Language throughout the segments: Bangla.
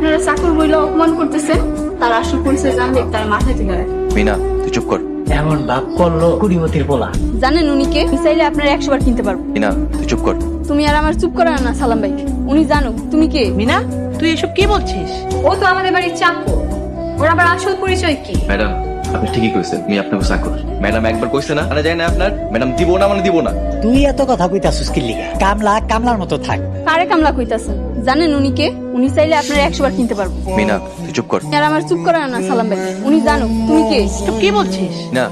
আপনারা চাকর বইলে অপমান করতেছেন, তার আসল পরিচয় জানলে তার মাথায় তুলে রাখেন। মিনা তুই চুপ কর। এমন ভাব করলো কুড়িমতির পোলা। জানেন উনি কে? আমি চাইলে আপনার 100 বার কিনতে পারবো। মিনা তুই চুপ কর। তুমি আর আমার চুপ করা না সালাম ভাই। উনি জানো তুমি কে? মিনা তুই এসব কি বলছিস? ও তো আমাদের বাড়ির চাকর। ওর আবার আসল পরিচয় কি? ম্যাডাম আপনি ঠিকই কইছেন, আমি আপনাকে চাকর। ম্যাডাম একবার কইছে না আনা যায় না আপনার। ম্যাডাম দিব না মানে দিব না। তুই এত কথা কইতাছিস কি লিগা? কামলা কামলার মতো থাক। কারে কামলা কইতাছেন? জানেন উনি কে? উনি চাইলে আপনার 100 বার কিনতে পারবো। মিনা তুই চুপ কর। আর আমার চুপ করা না সালাম ভাই। উনি জানো তুমি কে? এসব কি বলছিস? না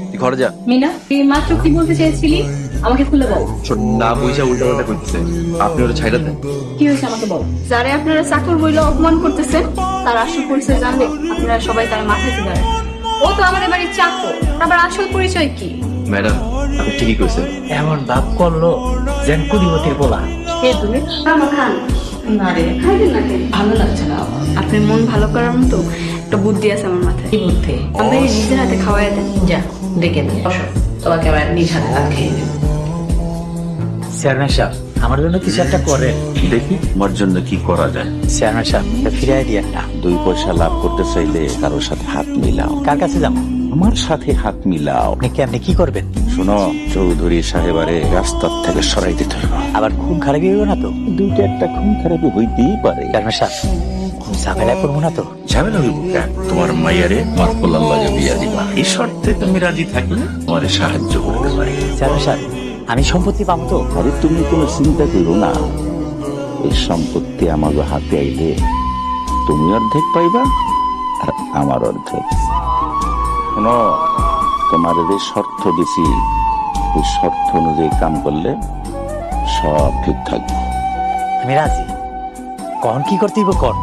তুই ঘরে যা। মিনা তুই মাত্র কি বলতে চাইছিলি? আমাকে খুলে বল। ছোট না বুঝা উল্টা পাল্টা কইতেছে। আপনি ওরা ছাইড়া দেন। কি হয়েছে আমাকে বল। যারে আপনারা চাকর বইলে অপমান করতেছেন, তার আসল পরিচয় জানলে আপনারা সবাই তার মাথায় তুলে রাখেন। ও তো আমাদের বাড়ির চাকর। আবার আসল পরিচয় কি? ম্যাডাম আপনি ঠিকই কইছেন। এমন ভাব করলো যেন কুড়িমতির পোলা। কে তুমি? বাবা খান। না রে, খাইবেন না কেন? ভালো লাগছে না আমার। আপনার মন ভালো করার মতো একটা বুদ্ধি আছে আমার মাথায়। কি বুদ্ধি? আমাদের নিজের হাতে খাওয়াই দেন। যা ডেকে নে, বসো। তোমাকে আবার নিজ হাতে ভাত খেয়ে দেবো। চেয়ারম্যান সাহেব আমার জন্য কিছু একটা করেন। দেখি তোমার জন্য কি করা যায়। চেয়ারম্যান সাহেব ফিরাই দিয়ে না। 2 পয়সা লাভ করতে চাইলে কারোর সাথে হাত মিলাও। কার কাছে যাবো? আমার সাথে হাত মিলাও। আপনি কি করবেন? শোনো, চৌধুরী সাহেবারে রাস্তার থেকে সরাই দিতে হইব। আবার খুন খারাপি হইব না তো? দুইটা একটা খুন খারাপি হইতেই পারে। চেয়ারম্যান সাহেব ঝামেলায় পড়বো না তো? ঝামেলা হইব কেন? তোমার মাইয়ারে মাতপলার লাগে বিয়া দিবা, এই শর্তে তুমি রাজি থাকলে তোমারে সাহায্য করতে পারি। চেয়ারম্যান সাহেব আমি সম্পত্তি পাবো তো? আরে তুমি কোনো চিন্তা করো না, এই সম্পত্তি আমাকে হাতে আইলে তুমি অর্ধেক পাইবা আর আমার অর্ধেক। শোনো, তোমার যে শর্ত দিছি ওই শর্ত অনুযায়ী কাম করলে সব ঠিক থাকবে। আমি রাজি। কখন কি করতে হইব কর।